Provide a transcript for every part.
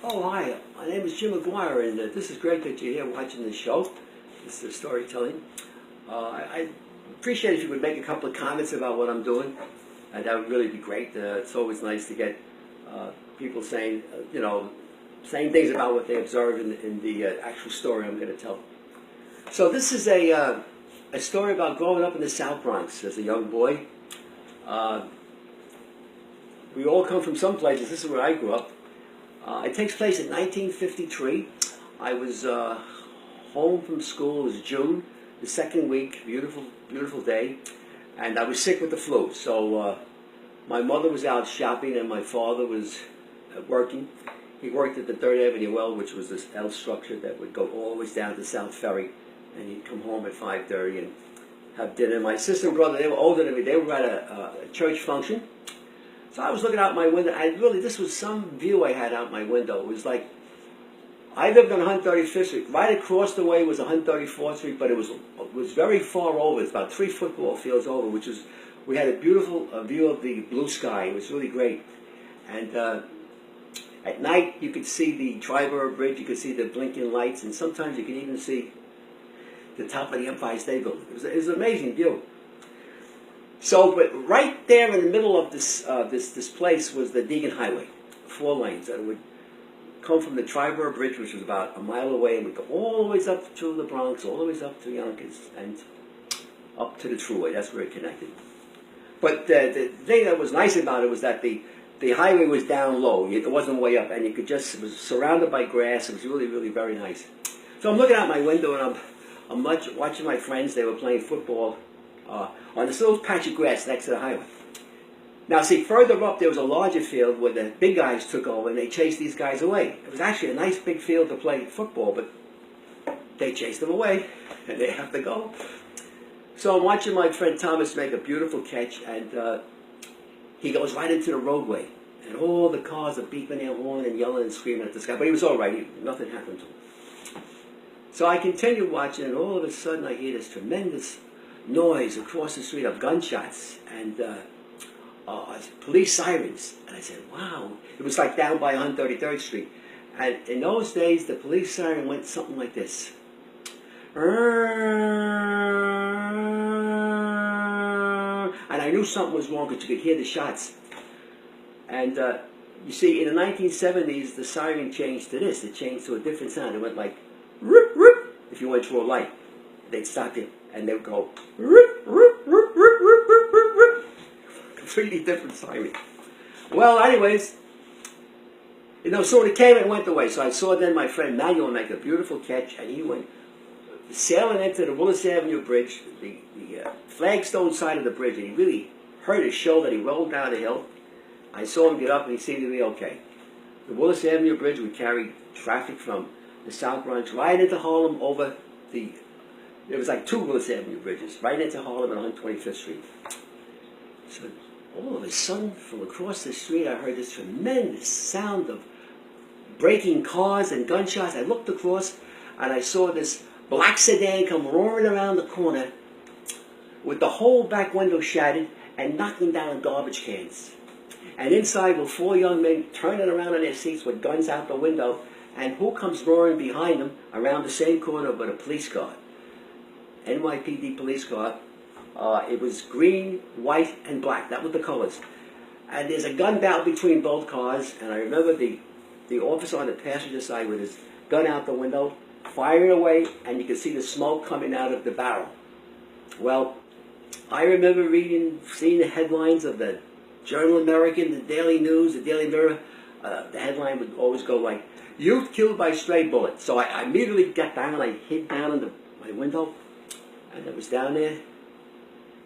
Oh, hi. My name is Jim McGuire, and this is great that you're here watching this show. This is storytelling. I appreciate if you would make a couple of comments about what I'm doing. That would really be great. It's always nice to get people saying, saying things about what they observe in the actual story I'm going to tell. So this is a story about growing up in the South Bronx as a young boy. We all come from some places. This is where I grew up. It takes place in 1953. I was home from school. It was June, the second week, beautiful, beautiful day, and I was sick with the flu. So my mother was out shopping, and my father was working. He worked at the 3rd Avenue Well, which was this L structure that would go all the way down to South Ferry, and he'd come home at 5:30 and have dinner. My sister and brother, they were older than me. They were at a church function. So I was looking out my window, and really, this was some view I had out my window. It was like, I lived on 135th Street. Right across the way was 134th Street, but it was very far over. It's about 3 football fields over, we had a beautiful view of the blue sky. It was really great. And at night, you could see the Triborough Bridge, you could see the blinking lights, and sometimes you could even see the top of the Empire State Building. It was an amazing view. So, but right there in the middle of this place was the Deegan Highway, 4 lanes that would come from the Triborough Bridge, which was about a mile away, and would go all the way up to the Bronx, all the way up to Yonkers, and up to the Thruway. That's where it connected. But the thing that was nice about it was that the highway was down low. It wasn't way up, and you could it was surrounded by grass. It was really, really very nice. So I'm looking out my window, and I'm watching my friends. They were playing football on this little patch of grass next to the highway. Now, see, further up there was a larger field where the big guys took over, and they chased these guys away. It was actually a nice big field to play football, but they chased them away, and they have to go. So I'm watching my friend Thomas make a beautiful catch, and he goes right into the roadway, and all the cars are beeping their horn and yelling and screaming at this guy, but he was all right. Nothing happened to him. So I continue watching, and all of a sudden I hear this tremendous noise across the street of gunshots and police sirens. And I said, wow. It was like down by 133rd Street. And in those days, the police siren went something like this. And I knew something was wrong because you could hear the shots. And you see, in the 1970s, the siren changed to this. It changed to a different sound. It went like, rip, rip, if you went through a light. They'd stop you, and they would go, rip, rip, rip, rip, rip, rip, rip, rip. Completely different siren. Well, anyways, so it came and went away. So I saw then my friend Manuel make a beautiful catch, and he went sailing into the Willis Avenue Bridge, the flagstone side of the bridge, and he really hurt his shoulder. He rolled down the hill. I saw him get up, and he seemed to be okay. The Willis Avenue Bridge would carry traffic from the South Bronx right into Harlem over there was like 2 Willis Avenue bridges, right into Harlem and 125th Street. So all of a sudden, from across the street, I heard this tremendous sound of breaking cars and gunshots. I looked across, and I saw this black sedan come roaring around the corner with the whole back window shattered and knocking down garbage cans. And inside were 4 young men turning around in their seats with guns out the window, and who comes roaring behind them around the same corner but a police car. NYPD police car. It was green, white, and black. That were the colors. And there's a gun battle between both cars, and I remember the officer on the passenger side with his gun out the window, firing away, and you could see the smoke coming out of the barrel. Well, I remember seeing the headlines of the Journal American, the Daily News, the Daily Mirror. The headline would always go like, "Youth killed by stray bullet." So I immediately got down and I hid down in my window, and it was down there.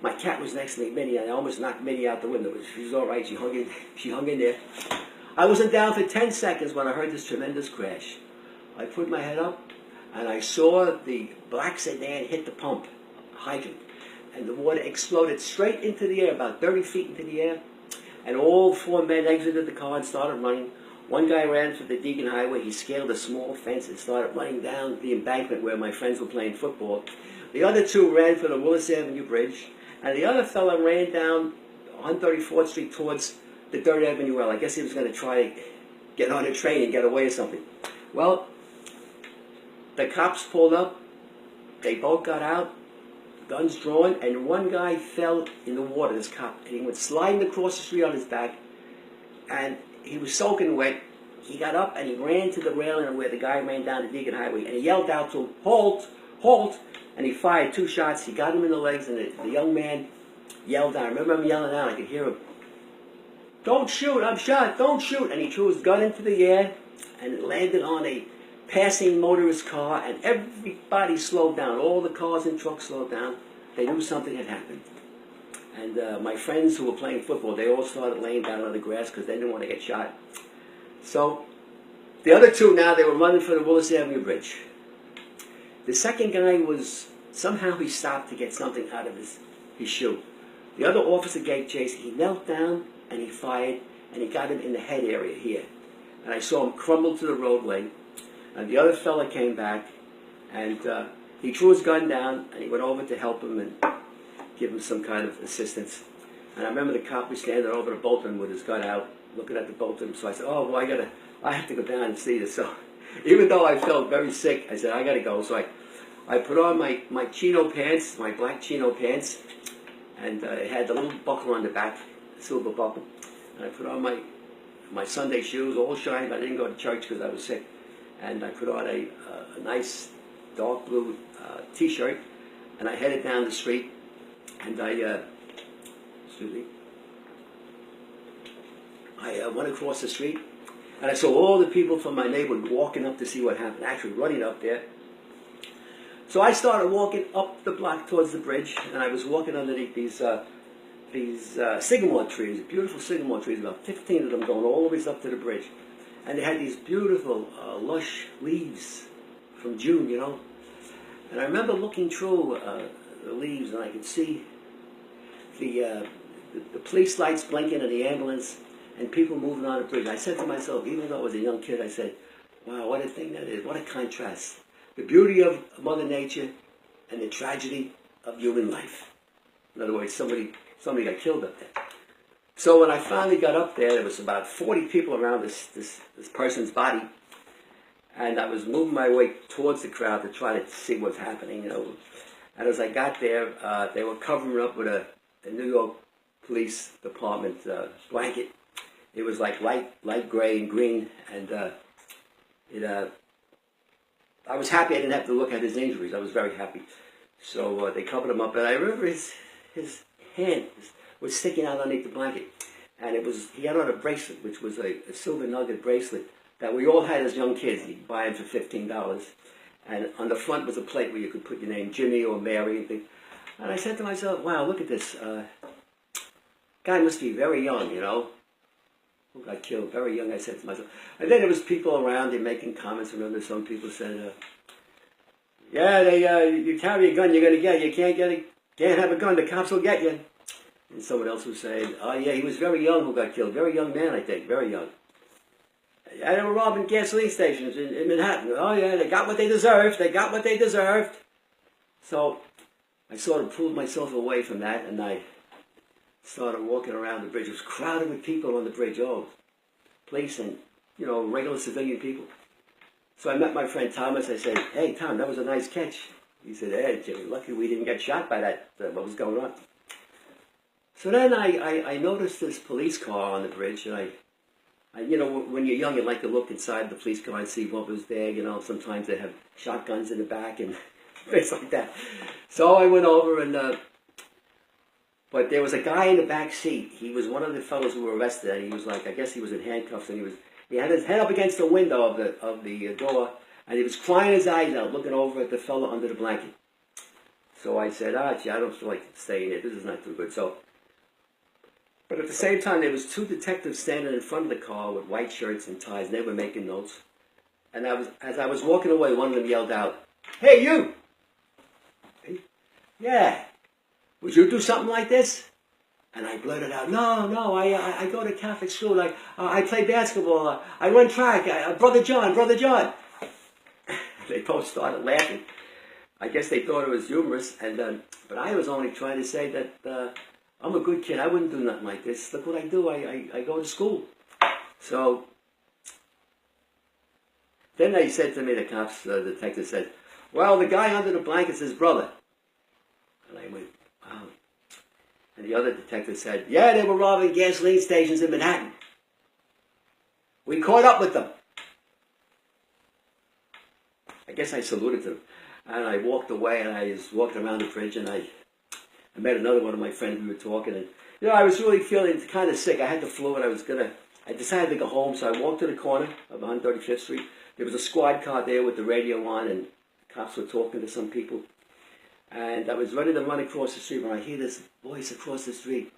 My cat was next to me, Minnie, and I almost knocked Minnie out the window, but she was all right. She hung in there. I wasn't down for 10 seconds when I heard this tremendous crash. I put my head up, and I saw the black sedan hit the pump hydrant, and the water exploded straight into the air, about 30 feet into the air, and all 4 men exited the car and started running. One guy ran for the Deegan Highway. He scaled a small fence and started running down the embankment where my friends were playing football. The other 2 ran for the Willis Avenue Bridge, and the other fellow ran down 134th Street towards the 3rd Avenue Well. I guess he was going to try to get on a train and get away or something. Well, the cops pulled up. They both got out, guns drawn, and one guy fell in the water, this cop, and he went sliding across the street on his back, and he was soaking wet. He got up and he ran to the railing where the guy ran down the Deacon Highway, and he yelled out to him, "Halt! Halt!" And he fired 2 shots. He got him in the legs, and the young man yelled out. I remember him yelling out. I could hear him, "Don't shoot! I'm shot! Don't shoot!" And he threw his gun into the air, and it landed on a passing motorist car, and everybody slowed down. All the cars and trucks slowed down. They knew something had happened. And my friends who were playing football, they all started laying down on the grass because they didn't want to get shot. So the other 2 now, they were running for the Willis Avenue Bridge. The second guy was, somehow he stopped to get something out of his shoe. The other officer gave chase. He knelt down and he fired, and he got him in the head area here. And I saw him crumble to the roadway. And the other fella came back, and he threw his gun down, and he went over to help him and give him some kind of assistance. And I remember the cop was standing over the both of them with his gun out, looking at the both of them. So I said, "Oh, well, I have to go down and see this." So even though I felt very sick, I said, "I got to go." So I put on my chino pants, my black chino pants, and it had the little buckle on the back, the silver buckle. And I put on my Sunday shoes, all shiny. I didn't go to church because I was sick. And I put on a nice dark blue T-shirt, and I headed down the street, and I went across the street, and I saw all the people from my neighborhood walking up to see what happened, actually running up there. So I started walking up the block towards the bridge, and I was walking underneath these sycamore trees, beautiful sycamore trees, about 15 of them going all the way up to the bridge. And they had these beautiful, lush leaves from June, you know. And I remember looking through the leaves, and I could see the police lights blinking and the ambulance and people moving on the bridge. I said to myself, even though I was a young kid, I said, wow, what a thing that is. What a contrast. The beauty of Mother Nature and the tragedy of human life. In other words, somebody got killed up there. So when I finally got up there was about 40 people around this person's body, and I was moving my way towards the crowd to try to see what's happening, you know. And as I got there, they were covering up with a New York Police Department blanket. It was like light gray and green, and I was happy I didn't have to look at his injuries. I was very happy. So they covered him up, and I remember his hand was sticking out underneath the blanket, and he had on a bracelet, which was a silver nugget bracelet that we all had as young kids. You could buy them for $15, and on the front was a plate where you could put your name, Jimmy or Mary, and I said to myself, wow, look at this. Guy must be very young, you know. Who got killed? Very young, I said to myself. And then there was people around there making comments. I remember some people said, yeah, you carry a gun, you're going to get it. You can't have a gun, the cops will get you. And someone else was saying, oh yeah, he was very young who got killed. Very young man, I think, very young. And they were robbing gasoline stations in Manhattan. Oh yeah, they got what they deserved. They got what they deserved. So I sort of pulled myself away from that, and I started walking around the bridge. It was crowded with people on the bridge, police and, you know, regular civilian people. So I met my friend Thomas. I said, hey, Tom, that was a nice catch. He said, hey, Jimmy, lucky we didn't get shot by that. What was going on? So then I noticed this police car on the bridge, and I, you know, when you're young, you like to look inside the police car and see what was there. You know, sometimes they have shotguns in the back and things like that. So I went over, and but there was a guy in the back seat. He was one of the fellows who were arrested, and he was like, I guess he was in handcuffs, and he had his head up against the window of the door, and he was crying his eyes out, looking over at the fellow under the blanket. So I said, gee, I don't feel like staying here. This is not too good. But at the same time, there was 2 detectives standing in front of the car with white shirts and ties, and they were making notes. And as I was walking away, one of them yelled out, hey, you! Hey? Yeah. Would you do something like this? And I blurted out, no, I go to Catholic school. I play basketball. I run track. Brother John. They both started laughing. I guess they thought it was humorous, but I was only trying to say that I'm a good kid. I wouldn't do nothing like this. Look what I do. I go to school. So Then they said to me, the cops, the detective said, well, the guy under the blanket's his brother. And I went, wow. And the other detective said, yeah, they were robbing gasoline stations in Manhattan. We caught up with them. I guess I saluted them. And I walked away, and I was walking around the bridge, and I met another one of my friends. We were talking, and I was really feeling kind of sick. I had the flu, and I decided to go home, so I walked to the corner of 135th Street. There was a squad car there with the radio on, and the cops were talking to some people. And I was ready to run across the street when I hear this voice across the street.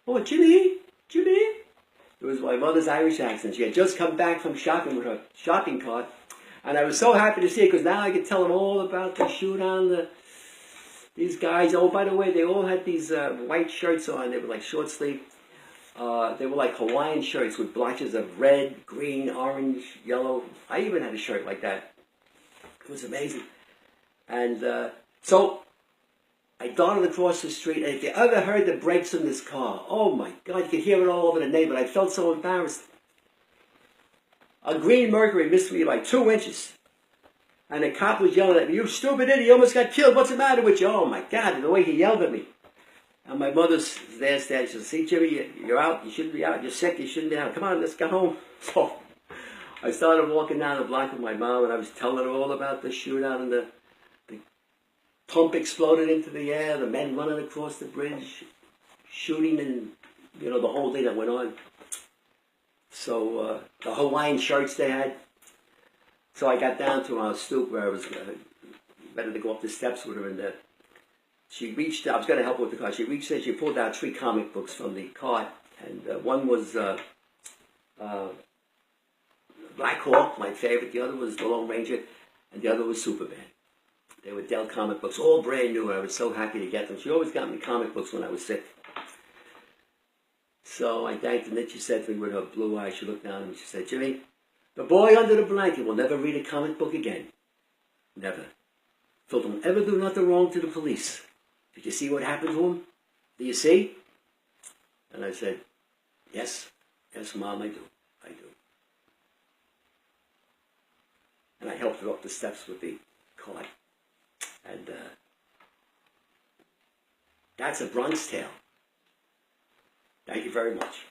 Oh, Jimmy, Jimmy. It was my mother's Irish accent. She had just come back from shopping with her shopping cart. And I was so happy to see it because now I could tell them all about the shootout. These guys, oh, by the way, they all had these white shirts on. They were like short sleeve. They were like Hawaiian shirts with blotches of red, green, orange, yellow. I even had a shirt like that. It was amazing. And so I darted across the street. And if you ever heard the brakes in this car, oh my God, you could hear it all over the neighborhood. I felt so embarrassed. A green Mercury missed me by 2 inches. And the cop was yelling at me, you stupid idiot, you almost got killed. What's the matter with you? Oh my God, the way he yelled at me. And my mother's there, she said, see Jimmy, you're out, you shouldn't be out, you're sick, you shouldn't be out. Come on, let's go home. So I started walking down the block with my mom, and I was telling her all about the shootout, and the pump exploded into the air, the men running across the bridge, shooting, and the whole thing that went on. So the Hawaiian shirts they had. So I got down to our stoop where I was ready to go up the steps with her, and she reached out. I was going to help her with the car. She reached in, she pulled out 3 comic books from the cart, and one was Black Hawk, my favorite. The other was The Lone Ranger, and the other was Superman. They were Dell comic books, all brand new. I was so happy to get them. She always got me comic books when I was sick. So I thanked her, and then she said to me with her blue eyes, she looked down at me, she said, Jimmy, the boy under the blanket will never read a comic book again. Never. So don't ever do nothing wrong to the police. Did you see what happened to him? Do you see? And I said, yes, Mom, I do. I do. And I helped her up the steps with the cart. And that's a Bronx tale. Thank you very much.